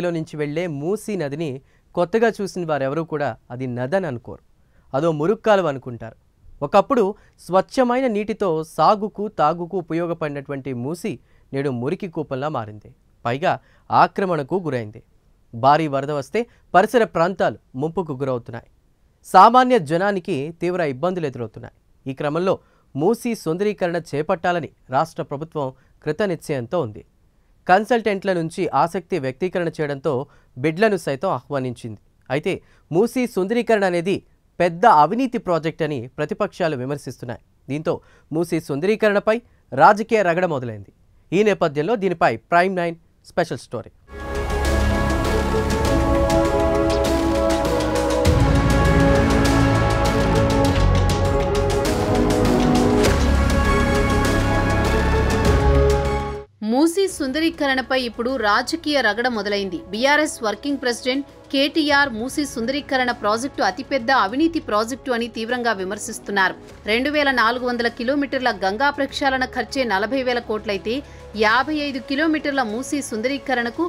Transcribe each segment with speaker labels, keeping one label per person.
Speaker 1: మధ్యలో నుంచి వెళ్లే మూసీ నదిని కొత్తగా చూసిన వారెవరూ కూడా అది నదని అనుకోరు. అదో మురుక్కాలువ అనుకుంటారు. ఒకప్పుడు స్వచ్ఛమైన నీటితో సాగుకు తాగుకు ఉపయోగపడినటువంటి మూసీ నేడు మురికి కూపంలా మారింది. పైగా ఆక్రమణకు గురైంది. భారీ వరద వస్తే పరిసర ప్రాంతాలు ముంపుకు గురవుతున్నాయి. సామాన్య జనానికి తీవ్ర ఇబ్బందులు ఎదురవుతున్నాయి. ఈ క్రమంలో మూసీ సుందరీకరణ చేపట్టాలని రాష్ట్ర ప్రభుత్వం కృతనిశ్చయంతో ఉంది. కన్సల్టెంట్ల నుంచి ఆసక్తి వ్యక్తీకరణ చేయడంతో బిడ్లను సైతం ఆహ్వానించింది. అయితే మూసీ సుందరీకరణ అనేది పెద్ద అవినీతి ప్రాజెక్ట్ అని ప్రతిపక్షాలు విమర్శిస్తున్నాయి. దీంతో మూసీ సుందరీకరణపై రాజకీయ రగడ మొదలైంది. ఈ నేపథ్యంలో దీనిపై ప్రైమ్ 9 స్పెషల్ స్టోరీ.
Speaker 2: మూసీ సుందరీకరణపై ఇప్పుడు రాజకీయ రగడ మొదలైంది. BRS working president KTR Musi సుందరీకరణ ప్రాజెక్టు అతిపెద్ద అవినీతి ప్రాజెక్టు అని తీవ్రంగా విమర్శిస్తున్నారు. 2400 కిలోమీటర్ల గంగా ప్రక్షాళన ఖర్చే 40,000 కోట్లయితే 55 కిలోమీటర్ల మూసీ సుందరీకరణకు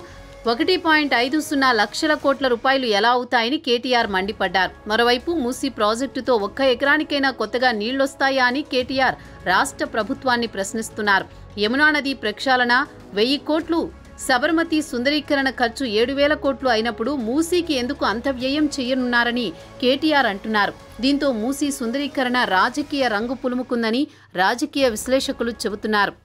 Speaker 2: 1.50 లక్షల కోట్ల రూపాయలు ఎలా అవుతాయని కేటీఆర్ మండిపడ్డారు. మరోవైపు మూసీ ప్రాజెక్టుతో 1 ఎకరానికైనా కొత్తగా నీళ్లొస్తాయా అని కేటీఆర్ రాష్ట్ర ప్రభుత్వాన్ని ప్రశ్నిస్తున్నారు. యమునా నది ప్రక్షాళన 1000 కోట్లు, సబర్మతి సుందరీకరణ ఖర్చు 7,000 కోట్లు అయినప్పుడు మూసీకి ఎందుకు అంత వ్యయం చేయనున్నారని కేటీఆర్ అంటున్నారు. దీంతో మూసీ సుందరీకరణ రాజకీయ రంగు పులుముకుందని రాజకీయ విశ్లేషకులు చెబుతున్నారు.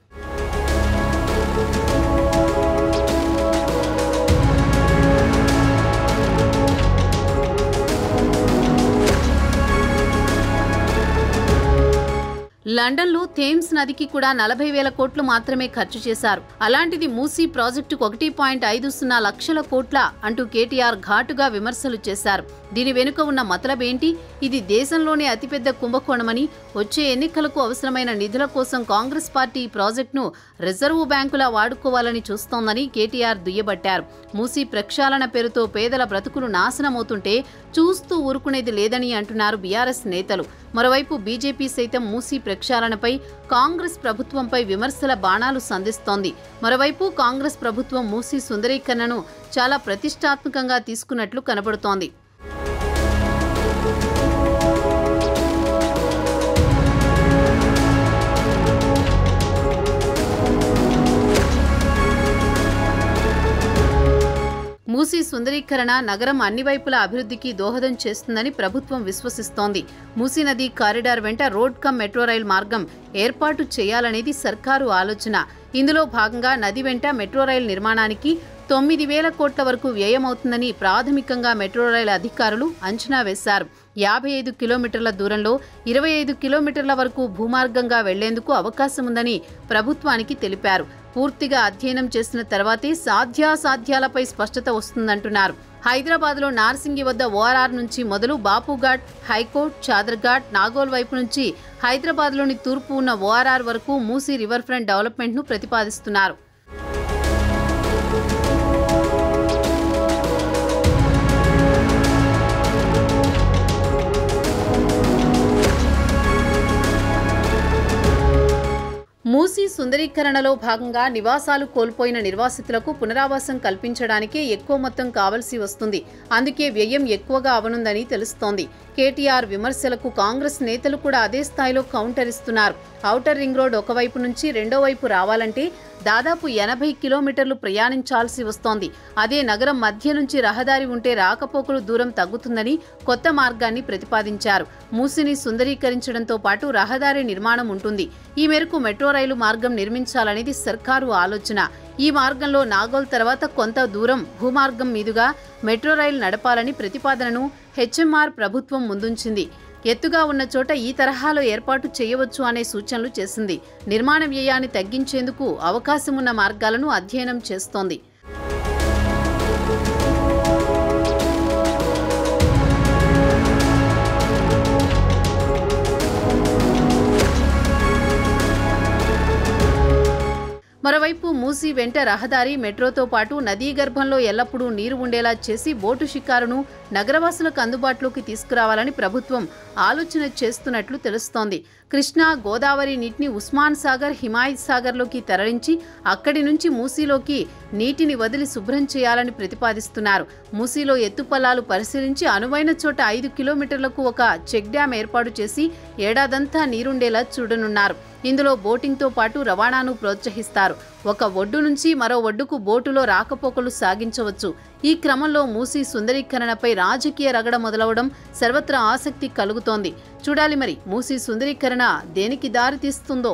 Speaker 2: లండన్లో థేమ్స్ నదికి కూడా 40,000 కోట్లు మాత్రమే ఖర్చు చేశారు. అలాంటిది మూసీ ప్రాజెక్టుకు 1.50 లక్షల కోట్ల అంటూ కేటీఆర్ ఘాటుగా విమర్శలు చేశారు. దీని వెనుక ఉన్న మతలబేంటి? ఇది దేశంలోనే అతిపెద్ద కుంభకోణమని, వచ్చే ఎన్నికలకు అవసరమైన నిధుల కోసం కాంగ్రెస్ పార్టీ ఈ ప్రాజెక్టును రిజర్వు బ్యాంకులా వాడుకోవాలని చూస్తోందని కేటీఆర్ దుయ్యబట్టారు. మూసీ ప్రక్షాళన పేరుతో పేదల బ్రతుకులు నాశనమవుతుంటే చూస్తూ ఊరుకునేది లేదని అంటున్నారు బీఆర్ఎస్ నేతలు. మరోవైపు బీజేపీ సైతం మూసీ ప్రక్షాళనపై కాంగ్రెస్ ప్రభుత్వంపై విమర్శల బాణాలు సంధిస్తోంది. మరోవైపు కాంగ్రెస్ ప్రభుత్వం మూసీ సుందరీకరణను చాలా ప్రతిష్టాత్మకంగా తీసుకున్నట్లు కనబడుతోంది. మూసీ సుందరీకరణ నగరం అన్ని వైపుల అభివృద్ధికి దోహదం చేస్తుందని ప్రభుత్వం విశ్వసిస్తోంది. మూసీ నది కారిడార్ వెంట రోడ్ కమ్ మెట్రో రైల్ మార్గం ఏర్పాటు చేయాలనేది సర్కారు ఆలోచన. ఇందులో భాగంగా నది వెంట మెట్రో రైల్ నిర్మాణానికి 9,000 కోట్ల వరకు వ్యయమవుతుందని ప్రాథమికంగా మెట్రో రైల్ అధికారులు అంచనా వేశారు. 55 కిలోమీటర్ల దూరంలో 25 కిలోమీటర్ల వరకు భూమార్గంగా వెళ్లేందుకు అవకాశం ఉందని ప్రభుత్వానికి తెలిపారు. పూర్తిగా అధ్యయనం చేసిన తర్వాతే సాధ్యాసాధ్యాలపై స్పష్టత వస్తుందంటున్నారు. హైదరాబాద్లో నార్సింగి వద్ద ఓఆర్ఆర్ నుంచి మొదలు బాపుఘాట్, హైకోర్ట్, చాదర్ఘాట్, నాగోల్ వైపు నుంచి హైదరాబాద్లోని తూర్పు ఉన్న ఓఆర్ఆర్ వరకు మూసీ రివర్ ఫ్రంట్ డెవలప్మెంట్ను ప్రతిపాదిస్తున్నారు. మూసీ సుందరీకరణలో భాగంగా నివాసాలు కోల్పోయిన నిర్వాసితులకు పునరావాసం కల్పించడానికే ఎక్కువ మొత్తం కావాల్సి వస్తుంది. అందుకే వ్యయం ఎక్కువగా అవనుందని తెలుస్తోంది. కేటీఆర్ విమర్శలకు కాంగ్రెస్ నేతలు కూడా అదే స్థాయిలో కౌంటర్ ఇస్తున్నారు. ఔటర్ రింగ్ రోడ్ ఒకవైపు నుంచి రెండో వైపు రావాలంటే దాదాపు 80 కిలోమీటర్లు ప్రయాణించాల్సి వస్తోంది. అదే నగరం మధ్య నుంచి రహదారి ఉంటే రాకపోకలు దూరం తగ్గుతుందని కొత్త మార్గాన్ని ప్రతిపాదించారు. మూసీని సుందరీకరించడంతో పాటు రహదారి నిర్మాణం ఉంటుంది. ఈ మేరకు మెట్రో రైలు మార్గం నిర్మించాలనేది సర్కారు ఆలోచన. ఈ మార్గంలో నాగోల్ తర్వాత కొంత దూరం భూమార్గం మీదుగా మెట్రో రైలు నడపాలని ప్రతిపాదనను హెచ్ఎంఆర్ ప్రభుత్వం ముందుంచింది. ఎత్తుగా ఉన్న చోట ఈ తరహాలో ఏర్పాటు చేయవచ్చు అనే సూచనలు చేసింది. నిర్మాణ వ్యయాన్ని తగ్గించేందుకు అవకాశం ఉన్న మార్గాలను అధ్యయనం చేస్తోంది. మరోవైపు మూసీ వెంట రహదారి, మెట్రోతో పాటు నదీ గర్భంలో ఎల్లప్పుడూ నీరు ఉండేలా చేసి బోటు షికారును నగరవాసులకు అందుబాటులోకి తీసుకురావాలని ప్రభుత్వం ఆలోచన చేస్తున్నట్లు తెలుస్తోంది. కృష్ణా గోదావరి నీటిని ఉస్మాన్ సాగర్, హిమాయత్ సాగర్లోకి తరలించి అక్కడి నుంచి మూసీలోకి నీటిని వదిలి శుభ్రం చేయాలని ప్రతిపాదిస్తున్నారు. మూసీలో ఎత్తుపల్లాలు పరిశీలించి అనువైన చోట 5 కిలోమీటర్లకు ఒక చెక్ డ్యాం ఏర్పాటు చేసి ఏడాదంతా నీరుండేలా చూడనున్నారు. ఇందులో బోటింగ్తో పాటు రవాణాను ప్రోత్సహిస్తారు. ఒక ఒడ్డు నుంచి మరో ఒడ్డుకు బోటులో రాకపోకలు సాగించవచ్చు. ఈ క్రమంలో మూసీ సుందరీకరణపై రాజకీయ రగడ మొదలవడం సర్వత్రా ఆసక్తి కలుగుతోంది. చూడాలి మరి మూసీ సుందరీకరణ దేనికి దారి తీస్తుందో.